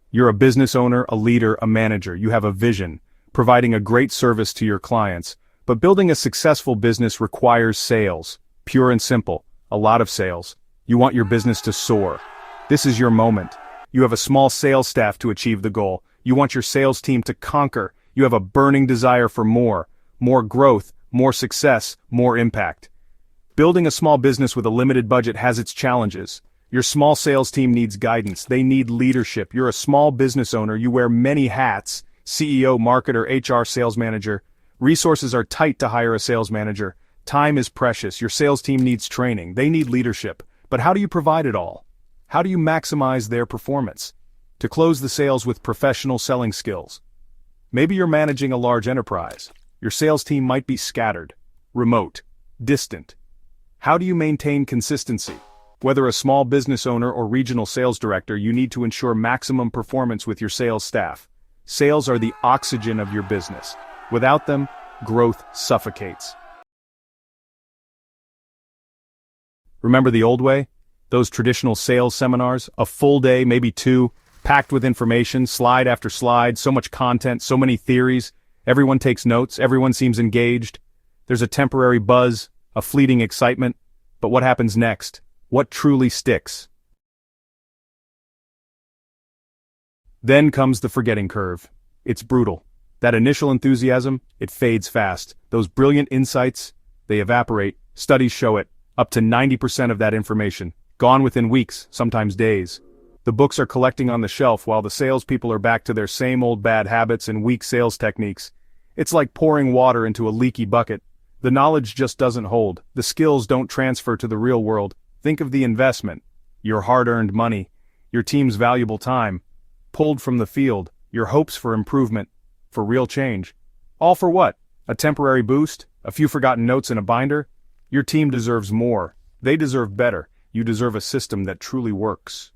You're a business owner, a leader, a manager. You have a vision, providing a great service to your clients. But building a successful business requires sales. Pure and simple. A lot of sales. You want your business to soar. This is your moment. You have a small sales staff to achieve the goal. You want your sales team to conquer. You have a burning desire for more growth, more success, more impact. Building a small business with a limited budget has its challenges. Your small sales team needs guidance. They need leadership. You're a small business owner. You wear many hats: CEO, marketer, HR, sales manager. Resources are tight to hire a sales manager. Time is precious. Your sales team needs training. They need leadership. But how do you provide it all? How do you maximize their performance? To close the sales with professional selling skills. Maybe you're managing a large enterprise. Your sales team might be scattered, remote, distant. How do you maintain consistency? Whether a small business owner or regional sales director, you need to ensure maximum performance with your sales staff. Sales are the oxygen of your business. Without them, growth suffocates. Remember the old way? Those traditional sales seminars, a full day, maybe two, packed with information, slide after slide, so much content, so many theories. Everyone takes notes, everyone seems engaged. There's a temporary buzz, a fleeting excitement. But what happens next? What truly sticks? Then comes the forgetting curve. It's brutal. That initial enthusiasm, it fades fast. Those brilliant insights, they evaporate. Studies show it. Up to 90% of that information, gone within weeks, sometimes days. The books are collecting on the shelf while the salespeople are back to their same old bad habits and weak sales techniques. It's like pouring water into a leaky bucket. The knowledge just doesn't hold. The skills don't transfer to the real world. Think of the investment. Your hard-earned money. Your team's valuable time. Pulled from the field. Your hopes for improvement. For real change. All for what? A temporary boost? A few forgotten notes in a binder? Your team deserves more. They deserve better. You deserve a system that truly works.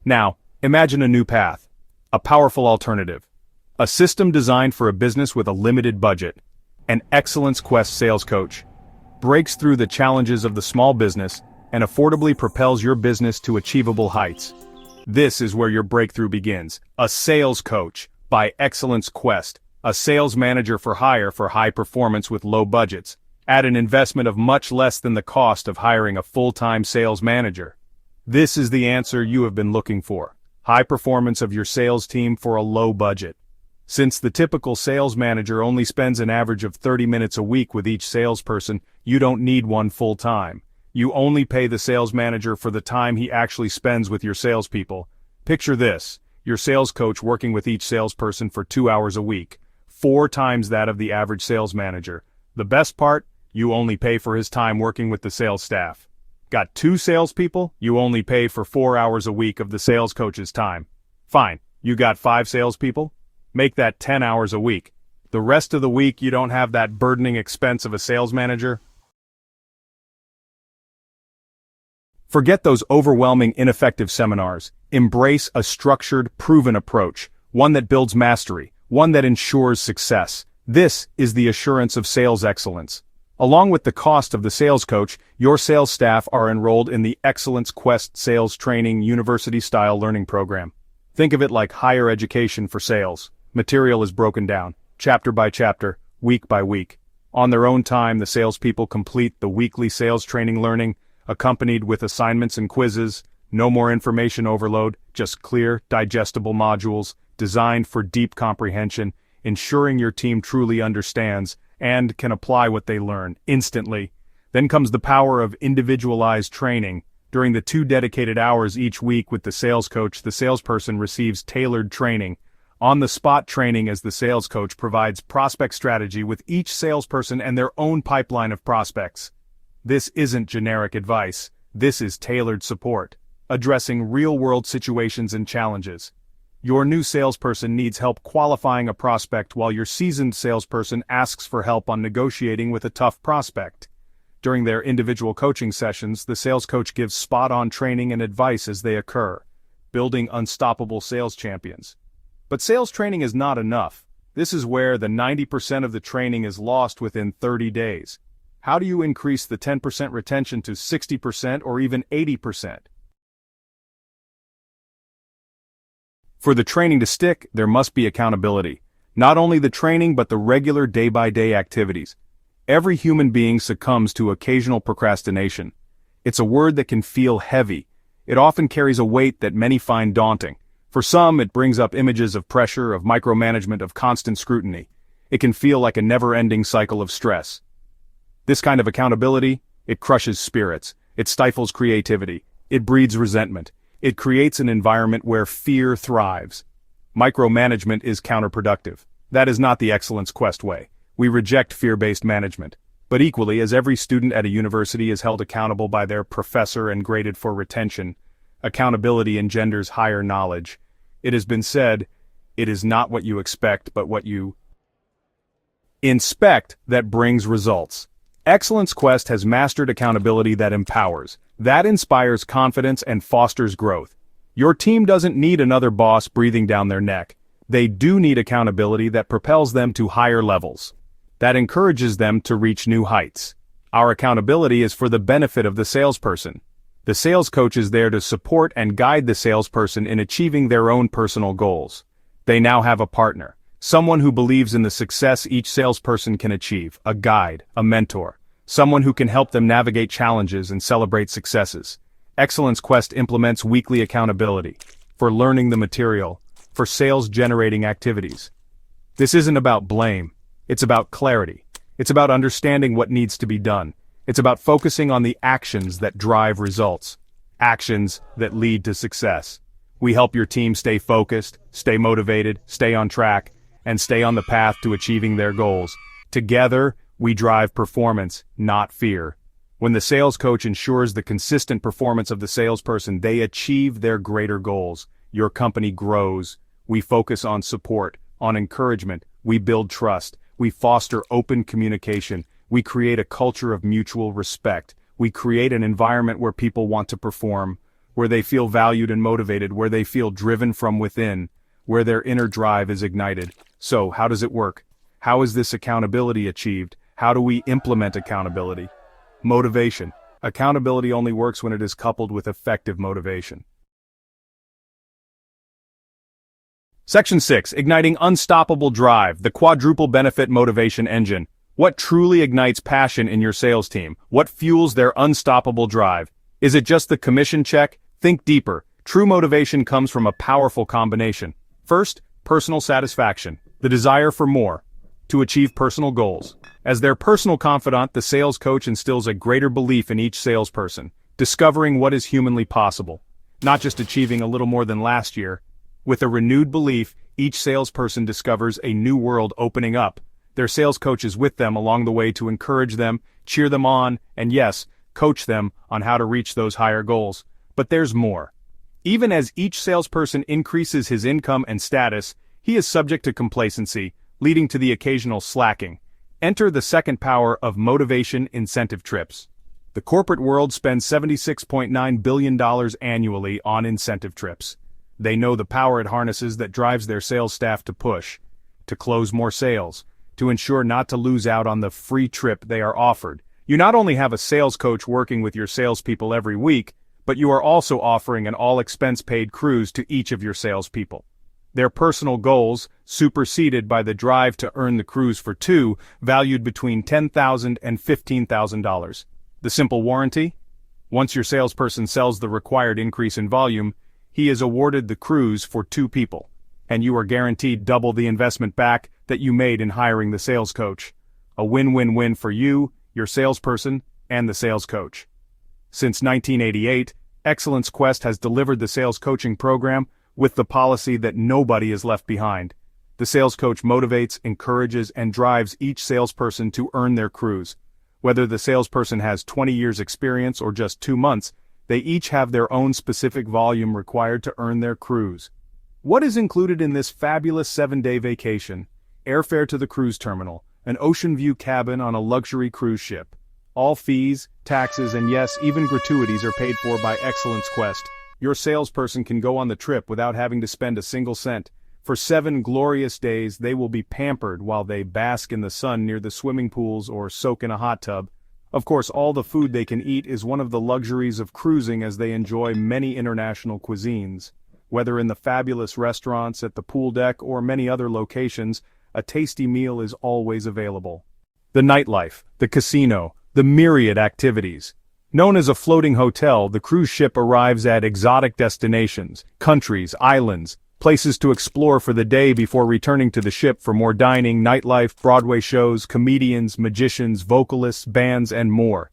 Now, imagine a new path. A powerful alternative. A system designed for a business with a limited budget. An Excellence Quest sales coach. Breaks through the challenges of the small business and affordably propels your business to achievable heights. This is where your breakthrough begins. A sales coach by Excellence Quest. A sales manager for hire for high performance with low budgets. At an investment of much less than the cost of hiring a full-time sales manager. This is the answer you have been looking for. High performance of your sales team for a low budget. Since the typical sales manager only spends an average of 30 minutes a week with each salesperson, you don't need one full-time. You only pay the sales manager for the time he actually spends with your salespeople. Picture this, your sales coach working with each salesperson for 2 hours a week, 4 times that of the average sales manager. The best part, you only pay for his time working with the sales staff. Got 2 salespeople? You only pay for 4 hours a week of the sales coach's time. Fine, you got 5 salespeople? Make that 10 hours a week. The rest of the week you don't have that burdening expense of a sales manager. Forget those overwhelming, ineffective seminars. Embrace a structured, proven approach. One that builds mastery. One that ensures success. This is the assurance of sales excellence. Along with the cost of the sales coach, your sales staff are enrolled in the Excellence Quest Sales Training University-style learning program. Think of it like higher education for sales. Material is broken down, chapter by chapter, week by week. On their own time, the salespeople complete the weekly sales training learning, accompanied with assignments and quizzes. No more information overload, just clear, digestible modules, designed for deep comprehension, ensuring your team truly understands and can apply what they learn instantly. Then comes the power of individualized training. During the 2 dedicated hours each week with the sales coach, the salesperson receives tailored training. On-the-spot training as the sales coach provides prospect strategy with each salesperson and their own pipeline of prospects. This isn't generic advice. This is tailored support, addressing real-world situations and challenges. Your new salesperson needs help qualifying a prospect while your seasoned salesperson asks for help on negotiating with a tough prospect. During their individual coaching sessions, the sales coach gives spot-on training and advice as they occur, building unstoppable sales champions. But sales training is not enough. This is where the 90% of the training is lost within 30 days. How do you increase the 10% retention to 60% or even 80%? For the training to stick, there must be accountability. Not only the training but the regular day-by-day activities. Every human being succumbs to occasional procrastination. It's a word that can feel heavy. It often carries a weight that many find daunting. For some, it brings up images of pressure, of micromanagement, of constant scrutiny. It can feel like a never-ending cycle of stress. This kind of accountability, it crushes spirits. It stifles creativity. It breeds resentment. It creates an environment where fear thrives. Micromanagement is counterproductive. That is not the Excellence Quest way. We reject fear-based management. But equally, as every student at a university is held accountable by their professor and graded for retention, accountability engenders higher knowledge. It has been said, it is not what you expect, but what you inspect that brings results. Excellence Quest has mastered accountability that empowers, that inspires confidence and fosters growth. Your team doesn't need another boss breathing down their neck. They do need accountability that propels them to higher levels, that encourages them to reach new heights. Our accountability is for the benefit of the salesperson. The sales coach is there to support and guide the salesperson in achieving their own personal goals. They now have a partner, someone who believes in the success each salesperson can achieve, a guide, a mentor, someone who can help them navigate challenges and celebrate successes. Excellence Quest implements weekly accountability for learning the material, for sales-generating activities. This isn't about blame. It's about clarity. It's about understanding what needs to be done. It's about focusing on the actions that drive results. Actions that lead to success. We help your team stay focused, stay motivated, stay on track, and stay on the path to achieving their goals. Together, we drive performance, not fear. When the sales coach ensures the consistent performance of the salesperson, they achieve their greater goals. Your company grows. We focus on support, on encouragement. We build trust. We foster open communication. We create a culture of mutual respect. We create an environment where people want to perform, where they feel valued and motivated, where they feel driven from within, where their inner drive is ignited. So, how does it work? How is this accountability achieved? How do we implement accountability? Motivation. Accountability only works when it is coupled with effective motivation. Section 6. Igniting Unstoppable Drive, the Quadruple Benefit Motivation Engine. What truly ignites passion in your sales team? What fuels their unstoppable drive? Is it just the commission check? Think deeper. True motivation comes from a powerful combination. First, personal satisfaction, the desire for more, to achieve personal goals. As their personal confidant, the sales coach instills a greater belief in each salesperson, discovering what is humanly possible, not just achieving a little more than last year. With a renewed belief, each salesperson discovers a new world opening up. Their sales coach is with them along the way to encourage them, cheer them on, and yes, coach them on how to reach those higher goals. But there's more. Even as each salesperson increases his income and status, he is subject to complacency, leading to the occasional slacking. Enter the second power of motivation incentive trips. The corporate world spends $76.9 billion annually on incentive trips. They know the power it harnesses that drives their sales staff to push, to close more sales, to ensure not to lose out on the free trip they are offered. You not only have a sales coach working with your salespeople every week, but you are also offering an all-expense-paid cruise to each of your salespeople. Their personal goals, superseded by the drive to earn the cruise for two, valued between $10,000 and $15,000. The simple warranty? Once your salesperson sells the required increase in volume, he is awarded the cruise for two people, and you are guaranteed double the investment back that you made in hiring the sales coach. A win-win-win for you, your salesperson, and the sales coach. Since 1988, Excellence Quest has delivered the sales coaching program with the policy that nobody is left behind. The sales coach motivates, encourages, and drives each salesperson to earn their cruise. Whether the salesperson has 20 years experience or just 2 months, they each have their own specific volume required to earn their cruise. What is included in this fabulous 7-day vacation? Airfare to the cruise terminal, an ocean view cabin on a luxury cruise ship. All fees, taxes, and yes, even gratuities are paid for by Excellence Quest. Your salesperson can go on the trip without having to spend a single cent. For 7 glorious days, they will be pampered while they bask in the sun near the swimming pools or soak in a hot tub. Of course, all the food they can eat is one of the luxuries of cruising, as they enjoy many international cuisines. Whether in the fabulous restaurants, at the pool deck, or many other locations, a tasty meal is always available. The nightlife, the casino, the myriad activities. Known as a floating hotel, the cruise ship arrives at exotic destinations, countries, islands, places to explore for the day before returning to the ship for more dining, nightlife, Broadway shows, comedians, magicians, vocalists, bands, and more.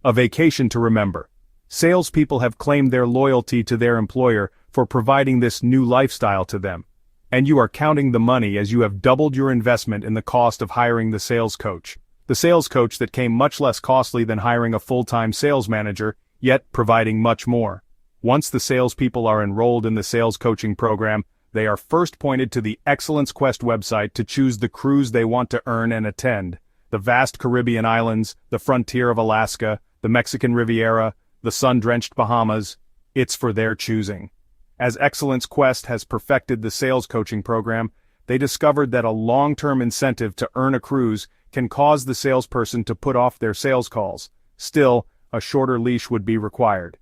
A vacation to remember. Salespeople have claimed their loyalty to their employer for providing this new lifestyle to them. And you are counting the money as you have doubled your investment in the cost of hiring the sales coach. The sales coach that came much less costly than hiring a full-time sales manager, yet providing much more. Once the salespeople are enrolled in the sales coaching program, they are first pointed to the Excellence Quest website to choose the cruise they want to earn and attend. The vast Caribbean islands, the frontier of Alaska, the Mexican Riviera, the sun-drenched Bahamas, it's for their choosing. As Excellence Quest has perfected the sales coaching program, they discovered that a long-term incentive to earn a cruise can cause the salesperson to put off their sales calls. Still, a shorter leash would be required.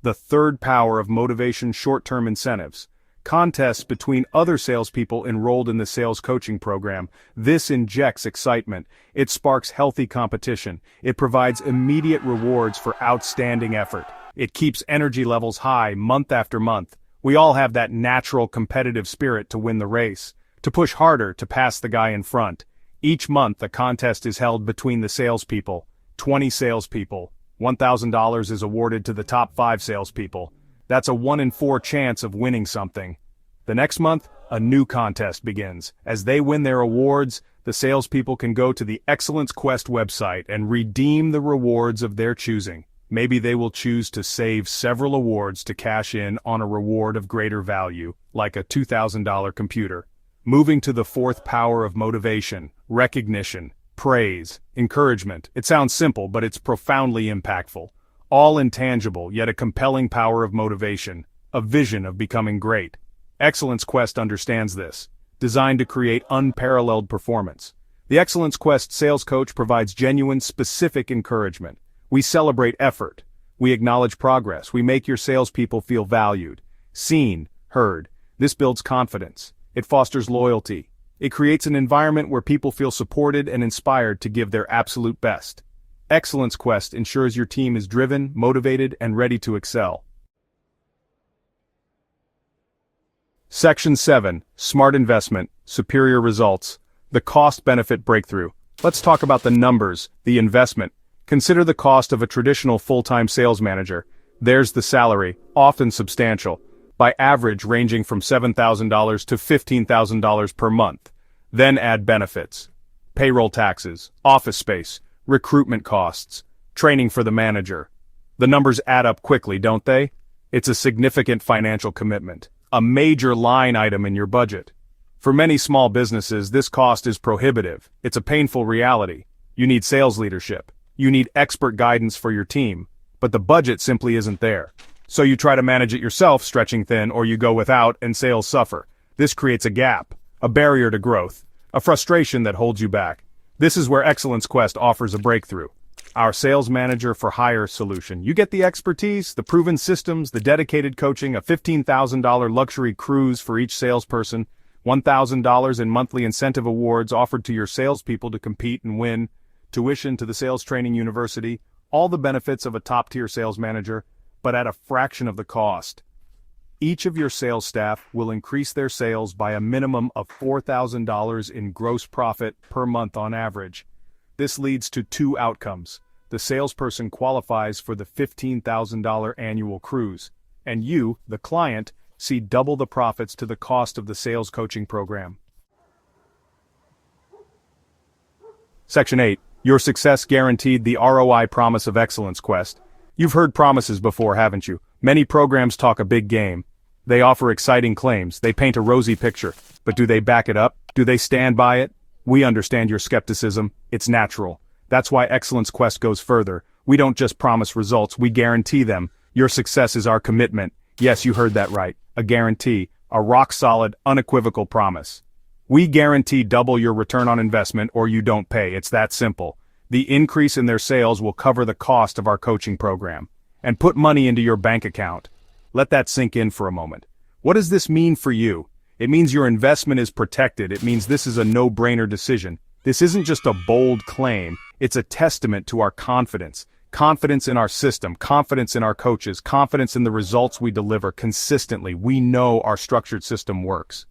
The third power of motivation: short-term incentives. Contests between other salespeople enrolled in the sales coaching program. This injects excitement. It sparks healthy competition. It provides immediate rewards for outstanding effort. It keeps energy levels high month after month. We all have that natural competitive spirit to win the race, to push harder to pass the guy in front. Each month a contest is held between the salespeople. 20 salespeople. $1,000 is awarded to the top 5 salespeople. That's a 1 in 4 chance of winning something. The next month, a new contest begins. As they win their awards, the salespeople can go to the Excellence Quest website and redeem the rewards of their choosing. Maybe they will choose to save several awards to cash in on a reward of greater value, like a $2,000 computer. Moving to the fourth power of motivation: recognition, praise, encouragement. It sounds simple, but it's profoundly impactful. All intangible, yet a compelling power of motivation, a vision of becoming great. Excellence Quest understands this, designed to create unparalleled performance. The Excellence Quest sales coach provides genuine, specific encouragement. We celebrate effort. We acknowledge progress. We make your salespeople feel valued, seen, heard. This builds confidence. It fosters loyalty. It creates an environment where people feel supported and inspired to give their absolute best. Excellence Quest ensures your team is driven, motivated, and ready to excel. Section 7. Smart Investment, Superior Results. The Cost-Benefit Breakthrough. Let's talk about the numbers, the investment. Consider the cost of a traditional full-time sales manager. There's the salary, often substantial, by average ranging from $7,000 to $15,000 per month. Then add benefits, payroll taxes, office space, recruitment costs, training for the manager. The numbers add up quickly, don't they? It's a significant financial commitment, a major line item in your budget. For many small businesses, this cost is prohibitive. It's a painful reality. You need sales leadership. You need expert guidance for your team, but the budget simply isn't there. So you try to manage it yourself, stretching thin, or you go without and sales suffer. This creates a gap, a barrier to growth, a frustration that holds you back. This is where Excellence Quest offers a breakthrough. Our Sales Manager for Hire solution. You get the expertise, the proven systems, the dedicated coaching, a $15,000 luxury cruise for each salesperson, $1,000 in monthly incentive awards offered to your salespeople to compete and win, tuition to the sales training university, all the benefits of a top-tier sales manager, but at a fraction of the cost. Each of your sales staff will increase their sales by a minimum of $4,000 in gross profit per month on average. This leads to 2 outcomes. The salesperson qualifies for the $15,000 annual cruise, and you, the client, see double the profits to the cost of the sales coaching program. Section 8. Your success guaranteed, the ROI promise of Excellence Quest. You've heard promises before, haven't you? Many programs talk a big game. They offer exciting claims, they paint a rosy picture, but do they back it up? Do they stand by it? We understand your skepticism. It's natural. That's why Excellence Quest goes further. We don't just promise results, we guarantee them. Your success is our commitment. Yes, you heard that right. A guarantee. A rock-solid, unequivocal promise. We guarantee double your return on investment or you don't pay. It's that simple. The increase in their sales will cover the cost of our coaching program. And put money into your bank account. Let that sink in for a moment. What does this mean for you? It means your investment is protected. It means this is a no-brainer decision. This isn't just a bold claim, it's a testament to our confidence. Confidence in our system, confidence in our coaches, confidence in the results we deliver consistently. We know our structured system works.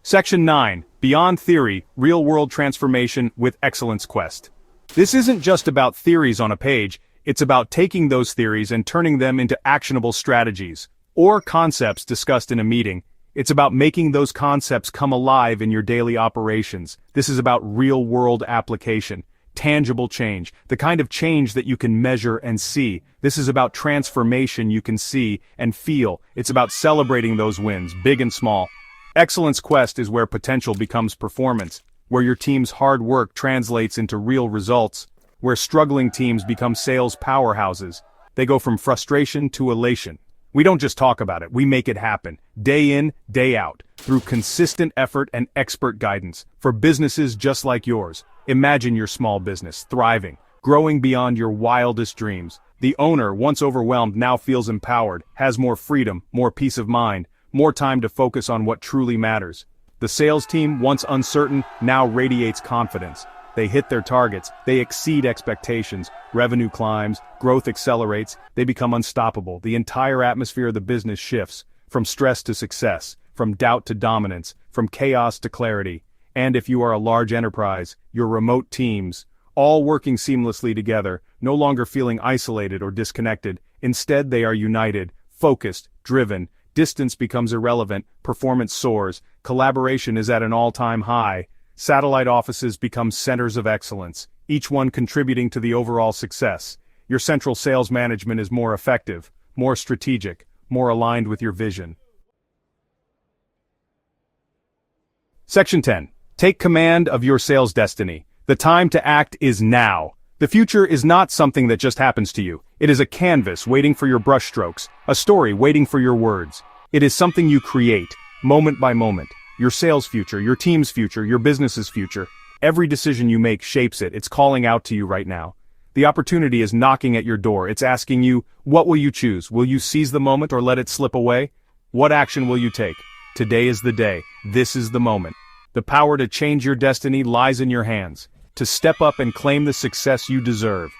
Section 9. Beyond Theory, Real-World Transformation with Excellence Quest. This isn't just about theories on a page, it's about taking those theories and turning them into actionable strategies, or concepts discussed in a meeting. It's about making those concepts come alive in your daily operations. This is about real-world application, tangible change, the kind of change that you can measure and see. This is about transformation you can see and feel. It's about celebrating those wins, big and small. Excellence Quest is where potential becomes performance, where your team's hard work translates into real results, where struggling teams become sales powerhouses. They go from frustration to elation. We don't just talk about it, we make it happen, day in, day out, through consistent effort and expert guidance. For businesses just like yours, imagine your small business thriving, growing beyond your wildest dreams. The owner, once overwhelmed, now feels empowered, has more freedom, more peace of mind, more time to focus on what truly matters. The sales team, once uncertain, now radiates confidence. They hit their targets, they exceed expectations, revenue climbs, growth accelerates, they become unstoppable. The entire atmosphere of the business shifts, from stress to success, from doubt to dominance, from chaos to clarity. And if you are a large enterprise, your remote teams, all working seamlessly together, no longer feeling isolated or disconnected. Instead, they are united, focused, driven. Distance becomes irrelevant, performance soars, collaboration is at an all-time high. Satellite offices become centers of excellence, each one contributing to the overall success. Your central sales management is more effective, more strategic, more aligned with your vision. Section 10. Take command of your sales destiny. The time to act is now. The future is not something that just happens to you. It is a canvas waiting for your brushstrokes, a story waiting for your words. It is something you create, moment by moment. Your sales future, your team's future, your business's future. Every decision you make shapes it. It's calling out to you right now. The opportunity is knocking at your door. It's asking you, what will you choose? Will you seize the moment or let it slip away? What action will you take? Today is the day. This is the moment. The power to change your destiny lies in your hands. To step up and claim the success you deserve.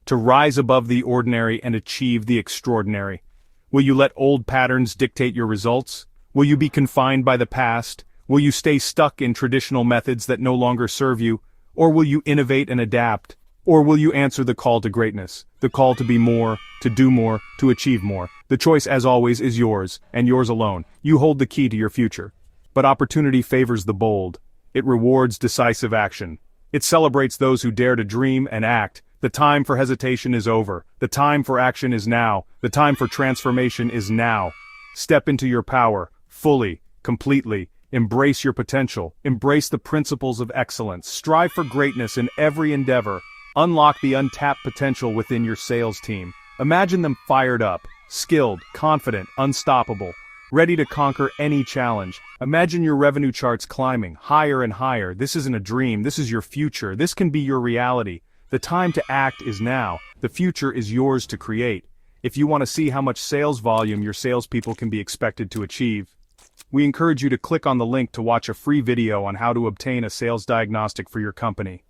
To rise above the ordinary and achieve the extraordinary. Will you let old patterns dictate your results? Will you be confined by the past? Will you stay stuck in traditional methods that no longer serve you? Or will you innovate and adapt? Or will you answer the call to greatness? The call to be more, to do more, to achieve more. The choice, as always, is yours, and yours alone. You hold the key to your future. But opportunity favors the bold. It rewards decisive action. It celebrates those who dare to dream and act. The time for hesitation is over. The time for action is now. The time for transformation is now. Step into your power, fully, completely. Embrace your potential. Embrace the principles of excellence. Strive for greatness in every endeavor. Unlock the untapped potential within your sales team. Imagine them fired up, skilled, confident, unstoppable, ready to conquer any challenge. Imagine your revenue charts climbing higher and higher. This isn't a dream, this is your future. This can be your reality. The time to act is now. The future is yours to create. If you want to see how much sales volume your salespeople can be expected to achieve, we encourage you to click on the link to watch a free video on how to obtain a sales diagnostic for your company.